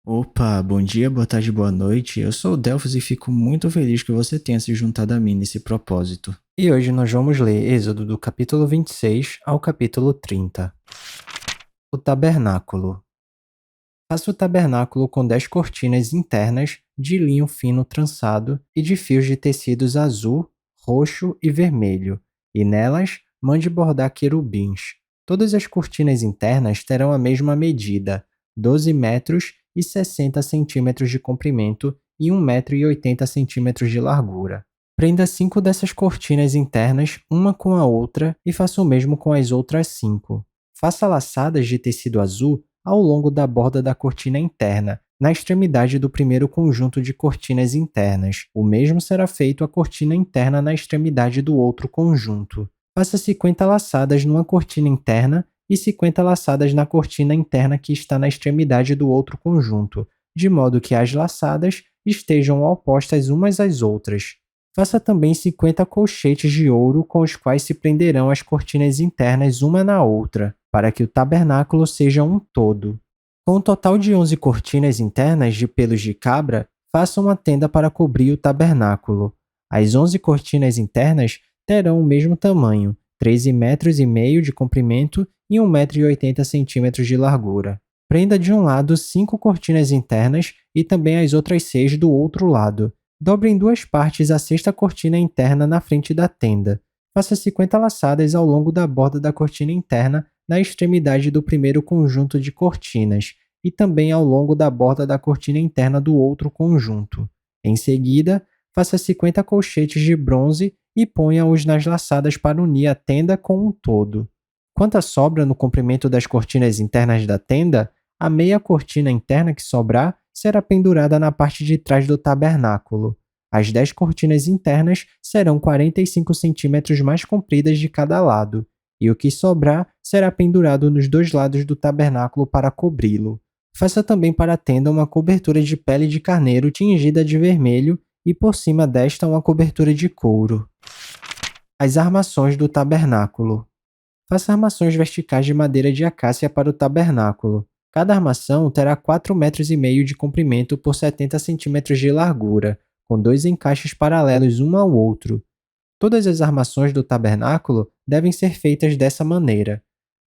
Opa, bom dia, boa tarde, boa noite. Eu sou o Delphos e fico muito feliz que você tenha se juntado a mim nesse propósito. E hoje nós vamos ler Êxodo do capítulo 26 ao capítulo 30. O tabernáculo. Faça o tabernáculo com 10 cortinas internas de linho fino trançado e de fios de tecidos azul, roxo e vermelho, e nelas mande bordar querubins. Todas as cortinas internas terão a mesma medida, 12 metros e 60 centímetros de comprimento e 1 metro e 80 centímetros de largura. Prenda 5 dessas cortinas internas uma com a outra e faça o mesmo com as outras 5. Faça laçadas de tecido azul ao longo da borda da cortina interna, na extremidade do primeiro conjunto de cortinas internas. O mesmo será feito à cortina interna na extremidade do outro conjunto. Faça 50 laçadas numa cortina interna e 50 laçadas na cortina interna que está na extremidade do outro conjunto, de modo que as laçadas estejam opostas umas às outras. Faça também 50 colchetes de ouro com os quais se prenderão as cortinas internas uma na outra, para que o tabernáculo seja um todo. Com um total de 11 cortinas internas de pelos de cabra, faça uma tenda para cobrir o tabernáculo. As 11 cortinas internas terão o mesmo tamanho, 13 metros e meio de comprimento e 1 metro e 80 centímetros de largura. Prenda de um lado 5 cortinas internas e também as outras 6 do outro lado. Dobre em duas partes a sexta cortina interna na frente da tenda. Faça 50 laçadas ao longo da borda da cortina interna na extremidade do primeiro conjunto de cortinas e também ao longo da borda da cortina interna do outro conjunto. Em seguida, faça 50 colchetes de bronze e ponha-os nas laçadas para unir a tenda com um todo. Quanto à sobra no comprimento das cortinas internas da tenda, a meia cortina interna que sobrar será pendurada na parte de trás do tabernáculo. As 10 cortinas internas serão 45 centímetros mais compridas de cada lado, e o que sobrar será pendurado nos dois lados do tabernáculo para cobri-lo. Faça também para a tenda uma cobertura de pele de carneiro tingida de vermelho e por cima desta uma cobertura de couro. As armações do tabernáculo. Faça armações verticais de madeira de acácia para o tabernáculo. Cada armação terá 4,5 metros de comprimento por 70 centímetros de largura, com 2 encaixes paralelos um ao outro. Todas as armações do tabernáculo devem ser feitas dessa maneira.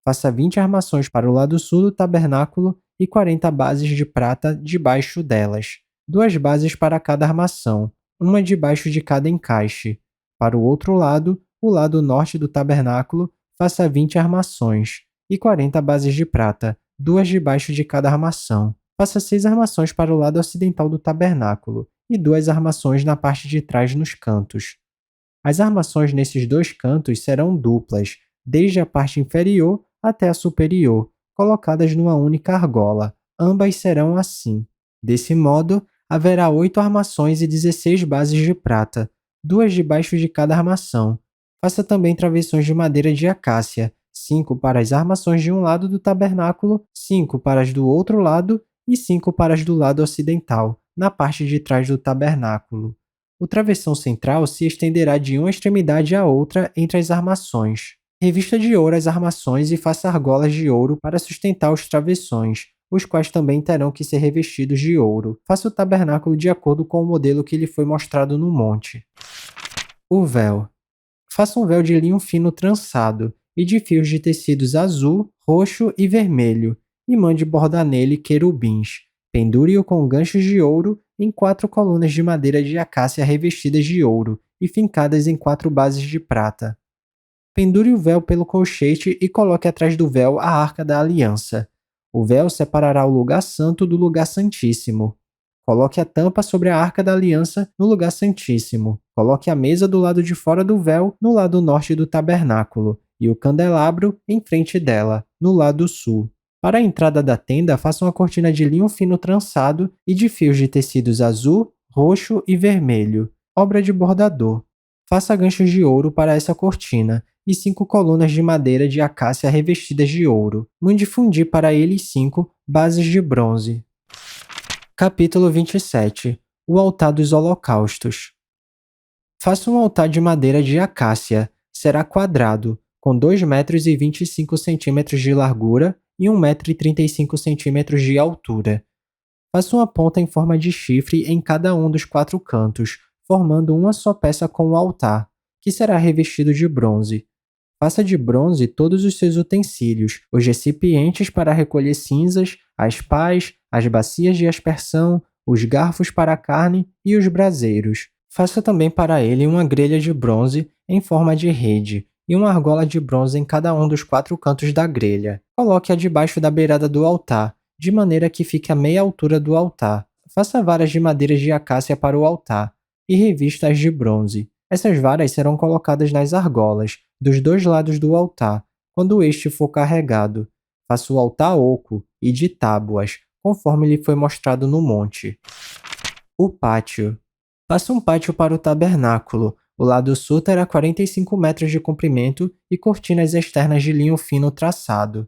Faça 20 armações para o lado sul do tabernáculo e 40 bases de prata debaixo delas. 2 bases para cada armação, uma debaixo de cada encaixe. Para o outro lado, o lado norte do tabernáculo, faça 20 armações e 40 bases de prata, 2 debaixo de cada armação. Faça 6 armações para o lado ocidental do tabernáculo e 2 armações na parte de trás nos cantos. As armações nesses dois cantos serão duplas, desde a parte inferior até a superior, colocadas numa única argola. Ambas serão assim. Desse modo, haverá 8 armações e 16 bases de prata, 2 debaixo de cada armação. Faça também travessões de madeira de acácia, 5 para as armações de um lado do tabernáculo, 5 para as do outro lado e 5 para as do lado ocidental, na parte de trás do tabernáculo. O travessão central se estenderá de uma extremidade à outra entre as armações. Revista de ouro as armações e faça argolas de ouro para sustentar os travessões, os quais também terão que ser revestidos de ouro. Faça o tabernáculo de acordo com o modelo que lhe foi mostrado no monte. O véu. Faça um véu de linho fino trançado e de fios de tecidos azul, roxo e vermelho, e mande bordar nele querubins. Pendure-o com ganchos de ouro em 4 colunas de madeira de acácia revestidas de ouro e fincadas em 4 bases de prata. Pendure o véu pelo colchete e coloque atrás do véu a Arca da Aliança. O véu separará o lugar santo do lugar santíssimo. Coloque a tampa sobre a Arca da Aliança no lugar santíssimo. Coloque a mesa do lado de fora do véu, no lado norte do tabernáculo, e o candelabro em frente dela, no lado sul. Para a entrada da tenda, faça uma cortina de linho fino trançado e de fios de tecidos azul, roxo e vermelho, obra de bordador. Faça ganchos de ouro para essa cortina e 5 colunas de madeira de acácia revestidas de ouro. Mande fundir para eles 5 bases de bronze. Capítulo 27. O altar dos holocaustos. Faça um altar de madeira de acácia. Será quadrado, com 2 metros e 25 centímetros de largura e 1 metro e 35 centímetros de altura. Faça uma ponta em forma de chifre em cada um dos 4 cantos, formando uma só peça com o altar, que será revestido de bronze. Faça de bronze todos os seus utensílios, os recipientes para recolher cinzas, as pás, as bacias de aspersão, os garfos para a carne e os braseiros. Faça também para ele uma grelha de bronze em forma de rede e uma argola de bronze em cada um dos 4 cantos da grelha. Coloque-a debaixo da beirada do altar, de maneira que fique a meia altura do altar. Faça varas de madeiras de acácia para o altar e revista-as de bronze. Essas varas serão colocadas nas argolas, dos 2 lados do altar, quando este for carregado. Faça o altar oco e de tábuas, conforme lhe foi mostrado no monte. O pátio. Faça um pátio para o tabernáculo. O lado sul terá 45 metros de comprimento e cortinas externas de linho fino traçado,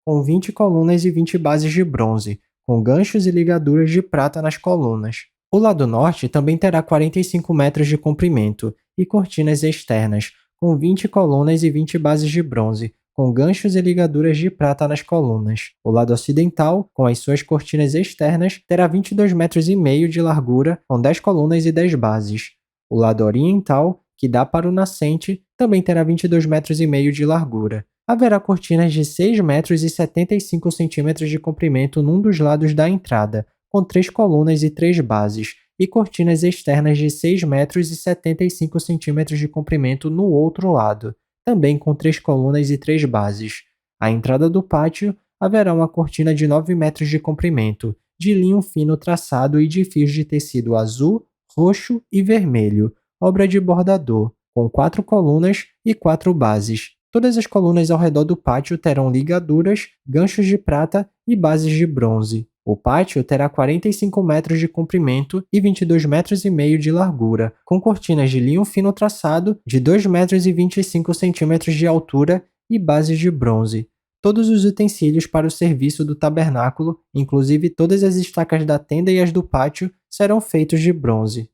com 20 colunas e 20 bases de bronze, com ganchos e ligaduras de prata nas colunas. O lado norte também terá 45 metros de comprimento e cortinas externas, com 20 colunas e 20 bases de bronze, com ganchos e ligaduras de prata nas colunas. O lado ocidental, com as suas cortinas externas, terá 22 metros e meio de largura, com 10 colunas e 10 bases. O lado oriental, que dá para o nascente, também terá 22 metros e meio de largura. Haverá cortinas de 6 metros e 75 centímetros de comprimento num dos lados da entrada, com 3 colunas e 3 bases, e cortinas externas de 6 metros e 75 centímetros de comprimento no outro lado, também com 3 colunas e 3 bases. À entrada do pátio, haverá uma cortina de 9 metros de comprimento, de linho fino traçado e de fios de tecido azul, roxo e vermelho, obra de bordador, com 4 colunas e 4 bases. Todas as colunas ao redor do pátio terão ligaduras, ganchos de prata e bases de bronze. O pátio terá 45 metros de comprimento e 22 metros e meio de largura, com cortinas de linho fino traçado de 2 metros e 25 centímetros de altura e bases de bronze. Todos os utensílios para o serviço do tabernáculo, inclusive todas as estacas da tenda e as do pátio, serão feitos de bronze.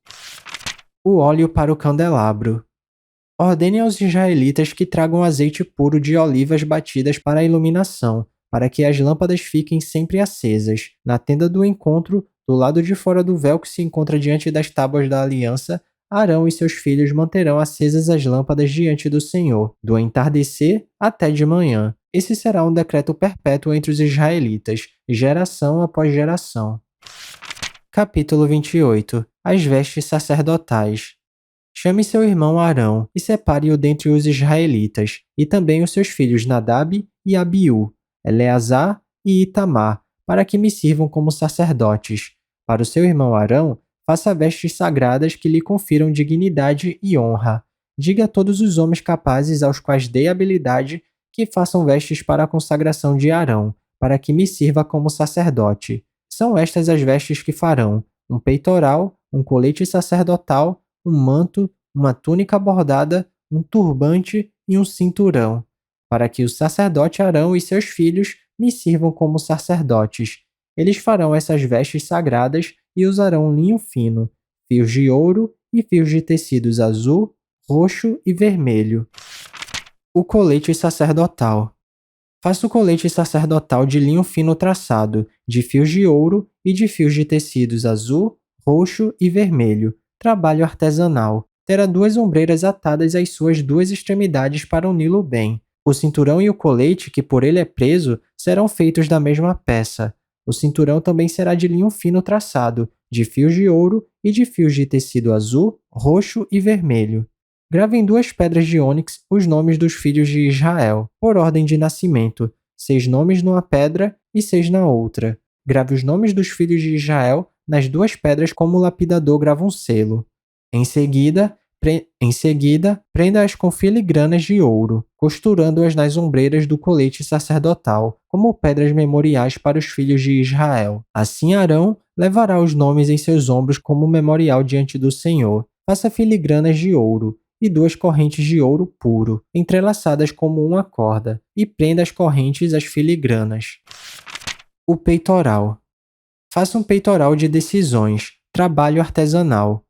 O óleo para o candelabro. Ordene aos israelitas que tragam azeite puro de olivas batidas para a iluminação, para que as lâmpadas fiquem sempre acesas. Na tenda do encontro, do lado de fora do véu que se encontra diante das tábuas da aliança, Arão e seus filhos manterão acesas as lâmpadas diante do Senhor, do entardecer até de manhã. Esse será um decreto perpétuo entre os israelitas, geração após geração. Capítulo 28. As vestes sacerdotais. Chame seu irmão Arão e separe-o dentre os israelitas, e também os seus filhos Nadab e Abiú, Eleazar e Itamar, para que me sirvam como sacerdotes. Para o seu irmão Arão, faça vestes sagradas que lhe confiram dignidade e honra. Diga a todos os homens capazes aos quais dei habilidade que façam vestes para a consagração de Arão, para que me sirva como sacerdote. São estas as vestes que farão: um peitoral, um colete sacerdotal, um manto, uma túnica bordada, um turbante e um cinturão, para que o sacerdote Arão e seus filhos me sirvam como sacerdotes. Eles farão essas vestes sagradas e usarão linho fino, fios de ouro e fios de tecidos azul, roxo e vermelho. O colete sacerdotal. Faça o colete sacerdotal de linho fino traçado, de fios de ouro e de fios de tecidos azul, roxo e vermelho. Trabalho artesanal. Terá 2 ombreiras atadas às suas 2 extremidades para uni-lo bem. O cinturão e o colete, que por ele é preso, serão feitos da mesma peça. O cinturão também será de linho fino traçado, de fios de ouro e de fios de tecido azul, roxo e vermelho. Grave em 2 pedras de ônix os nomes dos filhos de Israel, por ordem de nascimento, 6 nomes numa pedra e 6 na outra. Grave os nomes dos filhos de Israel nas 2 pedras como o lapidador grava um selo. Em seguida, prenda-as com filigranas de ouro, costurando-as nas ombreiras do colete sacerdotal, como pedras memoriais para os filhos de Israel. Assim Arão levará os nomes em seus ombros como memorial diante do Senhor. Faça filigranas de ouro e 2 correntes de ouro puro, entrelaçadas como uma corda, e prenda as correntes às filigranas. O peitoral. Faça um peitoral de decisões, trabalho artesanal.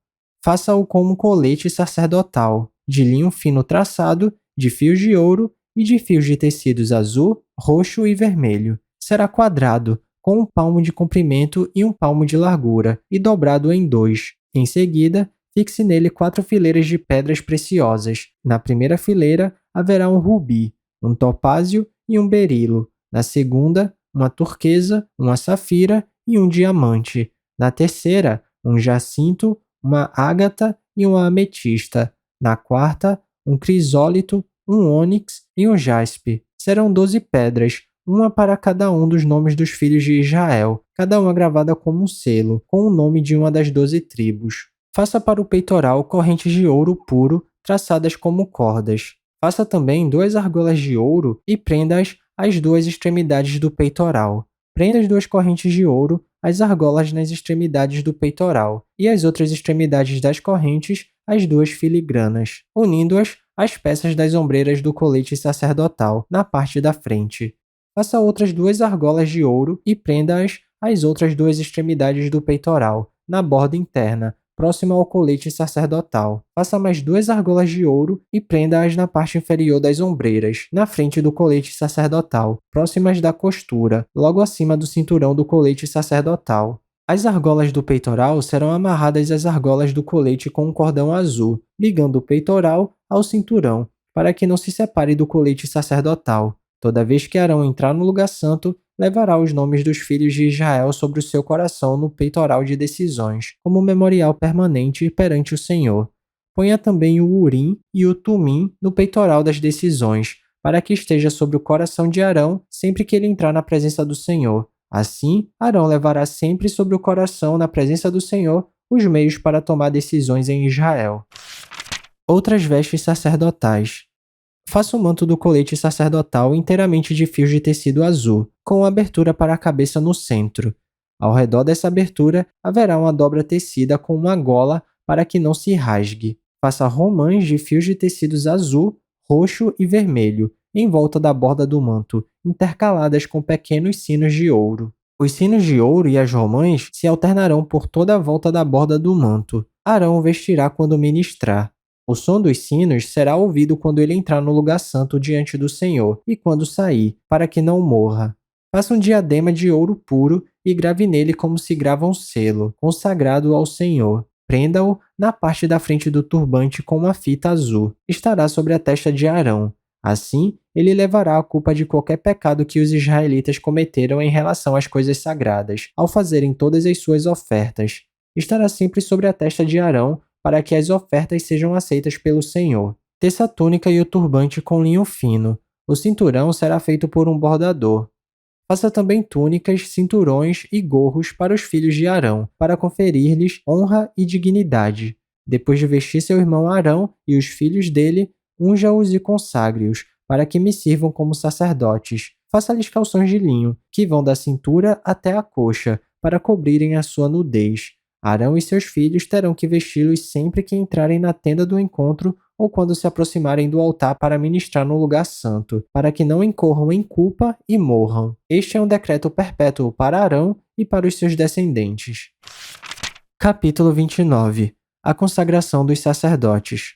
Faça-o como colete sacerdotal, de linho fino traçado, de fios de ouro e de fios de tecidos azul, roxo e vermelho. Será quadrado, com 1 palmo de comprimento e 1 palmo de largura, e dobrado em 2. Em seguida, fixe nele 4 fileiras de pedras preciosas. Na primeira fileira haverá um rubi, um topázio e um berilo. Na segunda, uma turquesa, uma safira e um diamante. Na terceira, um jacinto, uma ágata e uma ametista. Na quarta, um crisólito, um ônix e um jaspe. Serão 12 pedras, uma para cada um dos nomes dos filhos de Israel, cada uma gravada como um selo, com o nome de uma das 12 tribos. Faça para o peitoral correntes de ouro puro, traçadas como cordas. Faça também 2 argolas de ouro e prenda-as às 2 extremidades do peitoral. Prenda as 2 correntes de ouro às argolas nas extremidades do peitoral, e as outras extremidades das correntes às 2 filigranas, unindo-as às peças das ombreiras do colete sacerdotal, na parte da frente. Faça outras 2 argolas de ouro e prenda-as às outras 2 extremidades do peitoral, na borda interna, próxima ao colete sacerdotal. Faça mais 2 argolas de ouro e prenda-as na parte inferior das ombreiras, na frente do colete sacerdotal, próximas da costura, logo acima do cinturão do colete sacerdotal. As argolas do peitoral serão amarradas às argolas do colete com um cordão azul, ligando o peitoral ao cinturão, para que não se separe do colete sacerdotal. Toda vez que Arão entrar no lugar santo, levará os nomes dos filhos de Israel sobre o seu coração no peitoral de decisões, como memorial permanente perante o Senhor. Ponha também o Urim e o Tumim no peitoral das decisões, para que esteja sobre o coração de Arão sempre que ele entrar na presença do Senhor. Assim, Arão levará sempre sobre o coração, na presença do Senhor, os meios para tomar decisões em Israel. Outras vestes sacerdotais. Faça o manto do colete sacerdotal inteiramente de fios de tecido azul, com abertura para a cabeça no centro. Ao redor dessa abertura haverá uma dobra tecida com uma gola para que não se rasgue. Faça romãs de fios de tecidos azul, roxo e vermelho, em volta da borda do manto, intercaladas com pequenos sinos de ouro. Os sinos de ouro e as romãs se alternarão por toda a volta da borda do manto. Arão o vestirá quando ministrar. O som dos sinos será ouvido quando ele entrar no lugar santo diante do Senhor e quando sair, para que não morra. Faça um diadema de ouro puro e grave nele como se grava um selo, consagrado ao Senhor. Prenda-o na parte da frente do turbante com uma fita azul. Estará sobre a testa de Arão. Assim, ele levará a culpa de qualquer pecado que os israelitas cometeram em relação às coisas sagradas, ao fazerem todas as suas ofertas. Estará sempre sobre a testa de Arão, para que as ofertas sejam aceitas pelo Senhor. Teça a túnica e o turbante com linho fino. O cinturão será feito por um bordador. Faça também túnicas, cinturões e gorros para os filhos de Arão, para conferir-lhes honra e dignidade. Depois de vestir seu irmão Arão e os filhos dele, unja-os e consagre-os, para que me sirvam como sacerdotes. Faça-lhes calções de linho, que vão da cintura até a coxa, para cobrirem a sua nudez. Arão e seus filhos terão que vesti-los sempre que entrarem na tenda do encontro ou quando se aproximarem do altar para ministrar no lugar santo, para que não incorram em culpa e morram. Este é um decreto perpétuo para Arão e para os seus descendentes. Capítulo 29. A consagração dos sacerdotes.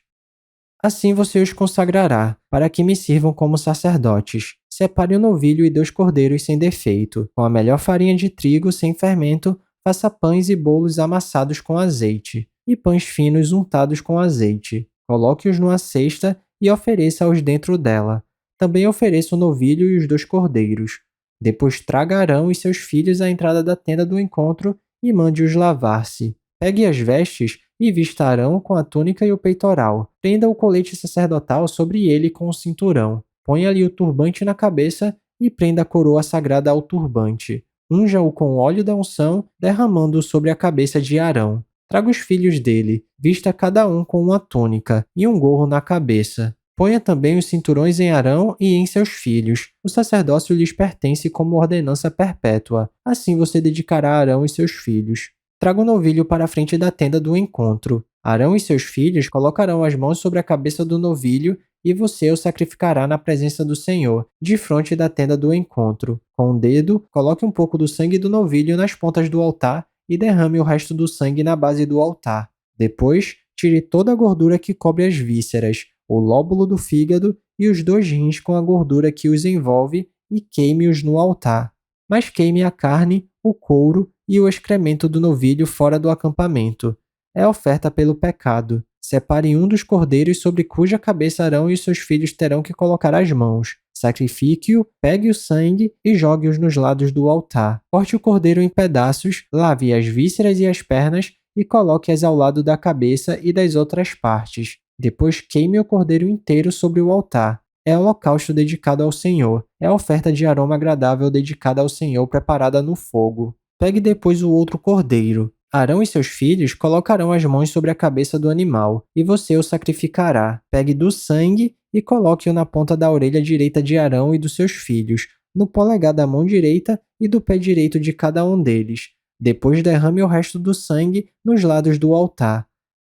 Assim você os consagrará, para que me sirvam como sacerdotes. Separe o novilho e 2 cordeiros sem defeito, com a melhor farinha de trigo sem fermento. Faça pães e bolos amassados com azeite, e pães finos untados com azeite. Coloque-os numa cesta e ofereça-os dentro dela. Também ofereça o novilho e os 2 cordeiros. Depois traga Arão e seus filhos à entrada da tenda do encontro e mande-os lavar-se. Pegue as vestes e vista Arão com a túnica e o peitoral. Prenda o colete sacerdotal sobre ele com o cinturão. Ponha-lhe o turbante na cabeça e prenda a coroa sagrada ao turbante. Unja-o com óleo da unção, derramando-o sobre a cabeça de Arão. Traga os filhos dele, vista cada um com uma túnica e um gorro na cabeça. Ponha também os cinturões em Arão e em seus filhos. O sacerdócio lhes pertence como ordenança perpétua. Assim você dedicará Arão e seus filhos. Traga o novilho para a frente da tenda do encontro. Arão e seus filhos colocarão as mãos sobre a cabeça do novilho e você o sacrificará na presença do Senhor, defronte da tenda do encontro. Com o dedo, coloque um pouco do sangue do novilho nas pontas do altar e derrame o resto do sangue na base do altar. Depois, tire toda a gordura que cobre as vísceras, o lóbulo do fígado e os 2 rins com a gordura que os envolve e queime-os no altar. mas queime a carne, o couro e o excremento do novilho fora do acampamento. É oferta pelo pecado. Separe um dos cordeiros sobre cuja cabeça Arão e seus filhos terão que colocar as mãos. Sacrifique-o, pegue o sangue e jogue-os nos lados do altar. Corte o cordeiro em pedaços, lave as vísceras e as pernas e coloque-as ao lado da cabeça e das outras partes. Depois queime o cordeiro inteiro sobre o altar. É holocausto dedicado ao Senhor. É oferta de aroma agradável dedicada ao Senhor preparada no fogo. Pegue depois o outro cordeiro. Arão e seus filhos colocarão as mãos sobre a cabeça do animal, e você o sacrificará. Pegue do sangue e coloque-o na ponta da orelha direita de Arão e dos seus filhos, no polegar da mão direita e do pé direito de cada um deles. Depois derrame o resto do sangue nos lados do altar.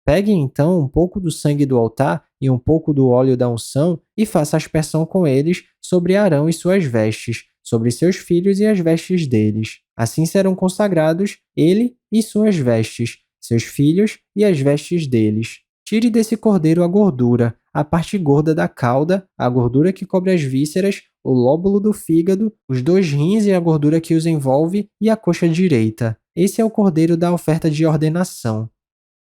Pegue então um pouco do sangue do altar e um pouco do óleo da unção e faça aspersão com eles sobre Arão e suas vestes, sobre seus filhos e as vestes deles. Assim serão consagrados ele e suas vestes, seus filhos e as vestes deles. Tire desse cordeiro a gordura, a parte gorda da cauda, a gordura que cobre as vísceras, o lóbulo do fígado, os 2 rins e a gordura que os envolve e a coxa direita. Esse é o cordeiro da oferta de ordenação.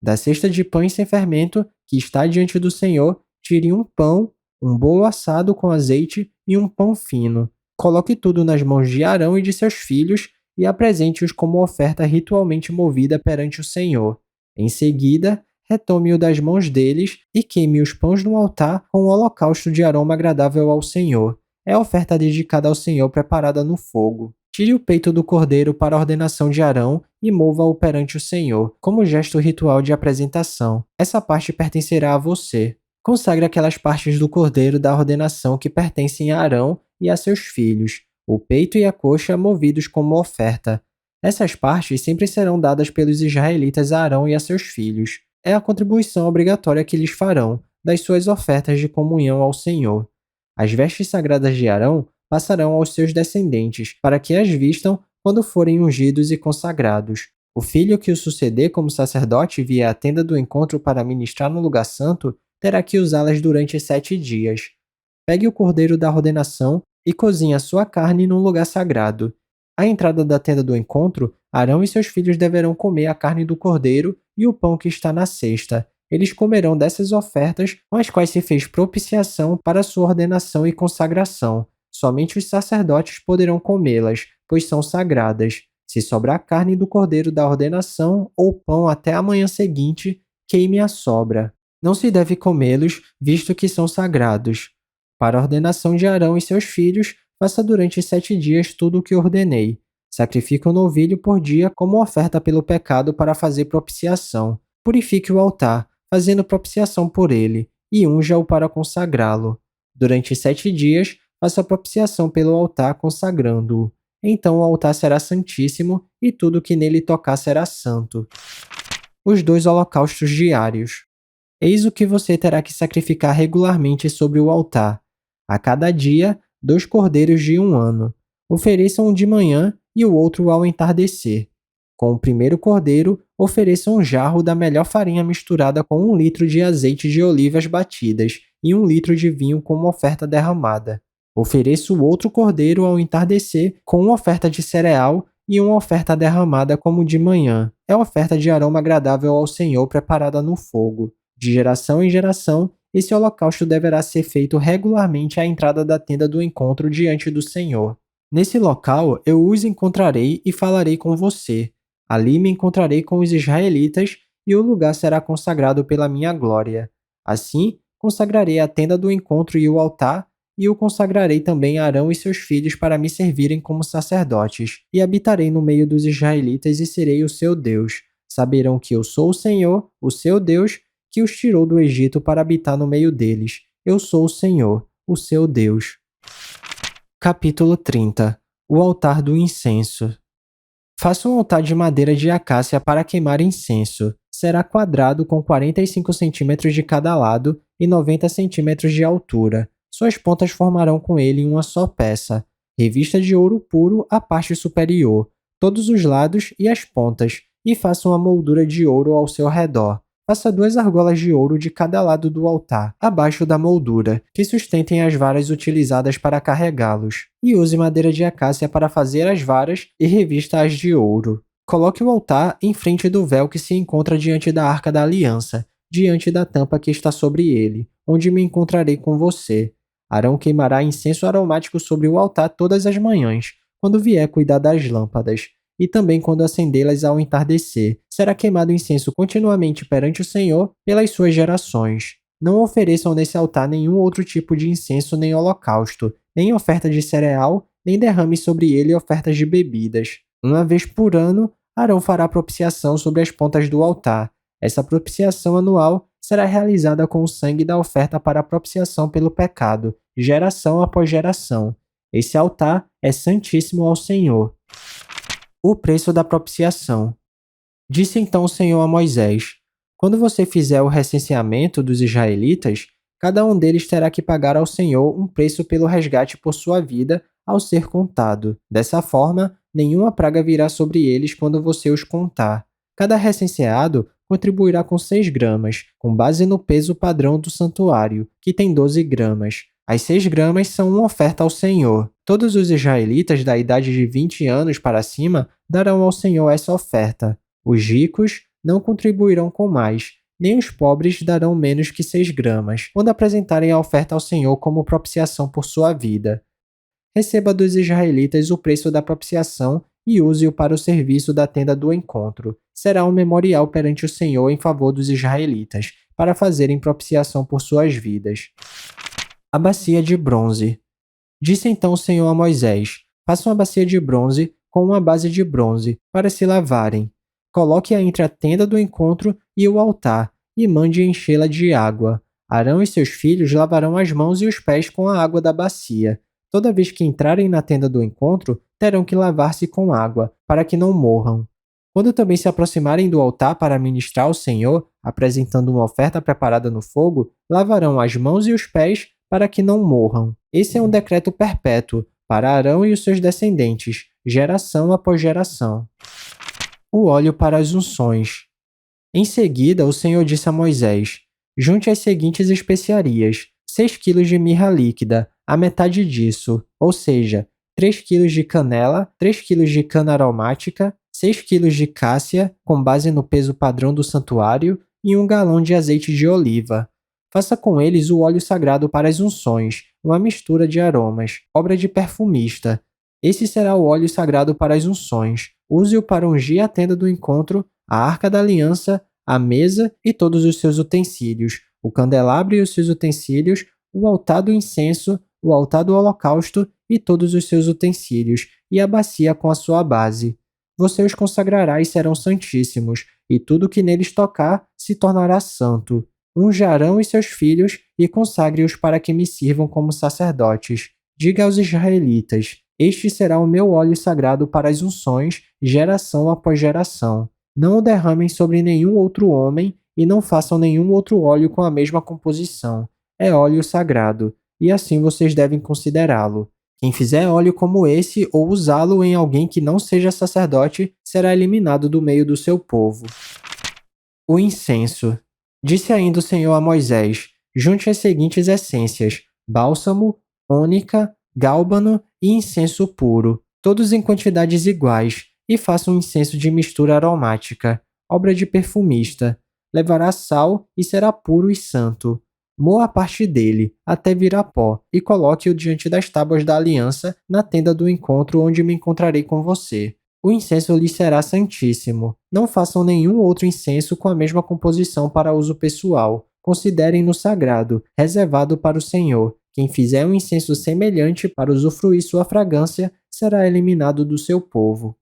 Da cesta de pães sem fermento que está diante do Senhor, tire um pão, um bolo assado com azeite e um pão fino. Coloque tudo nas mãos de Arão e de seus filhos e apresente-os como oferta ritualmente movida perante o Senhor. Em seguida, retome-o das mãos deles e queime os pães no altar com o holocausto de aroma agradável ao Senhor. É oferta dedicada ao Senhor preparada no fogo. Tire o peito do cordeiro para a ordenação de Arão e mova-o perante o Senhor, como gesto ritual de apresentação. Essa parte pertencerá a você. Consagre aquelas partes do cordeiro da ordenação que pertencem a Arão e a seus filhos, o peito e a coxa movidos como oferta. Essas partes sempre serão dadas pelos israelitas a Arão e a seus filhos. É a contribuição obrigatória que lhes farão, das suas ofertas de comunhão ao Senhor. As vestes sagradas de Arão passarão aos seus descendentes, para que as vistam quando forem ungidos e consagrados. O filho que o suceder como sacerdote e vier à tenda do encontro para ministrar no lugar santo, terá que usá-las durante 7 dias. Pegue o cordeiro da ordenação e cozinhe a sua carne num lugar sagrado. À entrada da tenda do encontro, Arão e seus filhos deverão comer a carne do cordeiro e o pão que está na cesta. Eles comerão dessas ofertas com as quais se fez propiciação para sua ordenação e consagração. Somente os sacerdotes poderão comê-las, pois são sagradas. Se sobrar carne do cordeiro da ordenação ou pão até a manhã seguinte, queime a sobra. Não se deve comê-los, visto que são sagrados. Para a ordenação de Arão e seus filhos, faça durante 7 dias tudo o que ordenei. Sacrifique um novilho por dia como oferta pelo pecado para fazer propiciação. Purifique o altar, fazendo propiciação por ele, e unja-o para consagrá-lo. Durante 7 dias, faça propiciação pelo altar consagrando-o. Então o altar será santíssimo e tudo que nele tocar será santo. Os 2 holocaustos diários. Eis o que você terá que sacrificar regularmente sobre o altar. A cada dia, 2 cordeiros de 1 ano. Ofereçam um de manhã e o outro ao entardecer. Com o primeiro cordeiro, ofereçam um jarro da melhor farinha misturada com 1 litro de azeite de olivas batidas e 1 litro de vinho como oferta derramada. Ofereça o outro cordeiro ao entardecer com uma oferta de cereal e uma oferta derramada como de manhã. É oferta de aroma agradável ao Senhor preparada no fogo. De geração em geração, esse holocausto deverá ser feito regularmente à entrada da tenda do encontro diante do Senhor. Nesse local eu os encontrarei e falarei com você. Ali me encontrarei com os israelitas e o lugar será consagrado pela minha glória. Assim, consagrarei a tenda do encontro e o altar, e o consagrarei também a Arão e seus filhos para me servirem como sacerdotes, e habitarei no meio dos israelitas e serei o seu Deus. Saberão que eu sou o Senhor, o seu Deus, que os tirou do Egito para habitar no meio deles. Eu sou o Senhor, o seu Deus. Capítulo 30. O altar do incenso. Faça um altar de madeira de acácia para queimar incenso. Será quadrado com 45 centímetros de cada lado e 90 centímetros de altura. Suas pontas formarão com ele uma só peça. Revista de ouro puro a parte superior, todos os lados e as pontas, e faça uma moldura de ouro ao seu redor. Faça 2 argolas de ouro de cada lado do altar, abaixo da moldura, que sustentem as varas utilizadas para carregá-los, e use madeira de acácia para fazer as varas e revista-as de ouro. Coloque o altar em frente do véu que se encontra diante da Arca da Aliança, diante da tampa que está sobre ele, onde me encontrarei com você. Arão queimará incenso aromático sobre o altar todas as manhãs, quando vier cuidar das lâmpadas, e também quando acendê-las ao entardecer. Será queimado incenso continuamente perante o Senhor pelas suas gerações. Não ofereçam nesse altar nenhum outro tipo de incenso nem holocausto, nem oferta de cereal, nem derrame sobre ele ofertas de bebidas. Uma vez por ano, Arão fará propiciação sobre as pontas do altar. Essa propiciação anual será realizada com o sangue da oferta para a propiciação pelo pecado, geração após geração. Esse altar é santíssimo ao Senhor. O preço da propiciação. Disse então o Senhor a Moisés: Quando você fizer o recenseamento dos israelitas, cada um deles terá que pagar ao Senhor um preço pelo resgate por sua vida ao ser contado. Dessa forma, nenhuma praga virá sobre eles quando você os contar. Cada recenseado contribuirá com 6 gramas, com base no peso padrão do santuário, que tem 12 gramas. As 6 gramas são uma oferta ao Senhor. Todos os israelitas da idade de 20 anos para cima darão ao Senhor essa oferta. Os ricos não contribuirão com mais, nem os pobres darão menos que 6 gramas, quando apresentarem a oferta ao Senhor como propiciação por sua vida. Receba dos israelitas o preço da propiciação e use-o para o serviço da tenda do encontro. Será um memorial perante o Senhor em favor dos israelitas, para fazerem propiciação por suas vidas. A bacia de bronze. Disse então o Senhor a Moisés: Faça uma bacia de bronze com uma base de bronze, para se lavarem. Coloque-a entre a tenda do encontro e o altar, e mande enchê-la de água. Arão e seus filhos lavarão as mãos e os pés com a água da bacia. Toda vez que entrarem na tenda do encontro, terão que lavar-se com água, para que não morram. Quando também se aproximarem do altar para ministrar ao Senhor, apresentando uma oferta preparada no fogo, lavarão as mãos e os pés para que não morram. Esse é um decreto perpétuo para Arão e os seus descendentes, geração após geração. O óleo para as unções. Em seguida, o Senhor disse a Moisés: Junte as seguintes especiarias: 6 quilos de mirra líquida, a metade disso, ou seja, 3 quilos de canela, 3 quilos de cana aromática, 6 quilos de cássia, com base no peso padrão do santuário, e 1 galão de azeite de oliva. Faça com eles o óleo sagrado para as unções, uma mistura de aromas, obra de perfumista. Esse será o óleo sagrado para as unções. Use-o para ungir a tenda do encontro, a arca da aliança, a mesa e todos os seus utensílios, o candelabro e os seus utensílios, o altar do incenso, o altar do holocausto e todos os seus utensílios, e a bacia com a sua base. Você os consagrará e serão santíssimos, e tudo que neles tocar se tornará santo. Unja Arão e seus filhos e consagre-os para que me sirvam como sacerdotes. Diga aos israelitas: Este será o meu óleo sagrado para as unções, geração após geração. Não o derramem sobre nenhum outro homem e não façam nenhum outro óleo com a mesma composição. É óleo sagrado, e assim vocês devem considerá-lo. Quem fizer óleo como esse ou usá-lo em alguém que não seja sacerdote será eliminado do meio do seu povo. O incenso. Disse ainda o Senhor a Moisés: Junte as seguintes essências: bálsamo, ônica, gálbano e incenso puro, todos em quantidades iguais, e faça um incenso de mistura aromática, obra de perfumista. Levará sal e será puro e santo. Moa a parte dele, até virar pó, e coloque-o diante das tábuas da aliança, na tenda do encontro onde me encontrarei com você. O incenso lhes será santíssimo. Não façam nenhum outro incenso com a mesma composição para uso pessoal. Considerem-no sagrado, reservado para o Senhor. Quem fizer um incenso semelhante para usufruir sua fragrância, será eliminado do seu povo.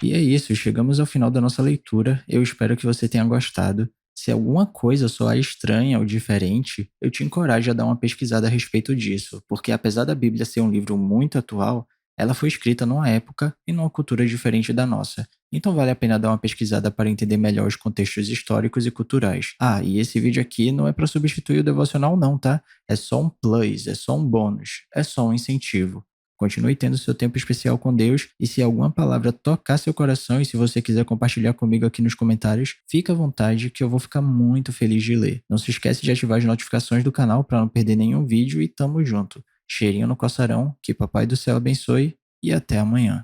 E é isso, chegamos ao final da nossa leitura. Eu espero que você tenha gostado. Se alguma coisa soar estranha ou diferente, eu te encorajo a dar uma pesquisada a respeito disso, porque apesar da Bíblia ser um livro muito atual, ela foi escrita numa época e numa cultura diferente da nossa. Então vale a pena dar uma pesquisada para entender melhor os contextos históricos e culturais. Ah, e esse vídeo aqui não é para substituir o devocional não, tá? É só um plus, é só um bônus, é só um incentivo. Continue tendo seu tempo especial com Deus e se alguma palavra tocar seu coração e se você quiser compartilhar comigo aqui nos comentários, fica à vontade que eu vou ficar muito feliz de ler. Não se esquece de ativar as notificações do canal para não perder nenhum vídeo e tamo junto. Cheirinho no coçarão, que Papai do Céu abençoe e até amanhã.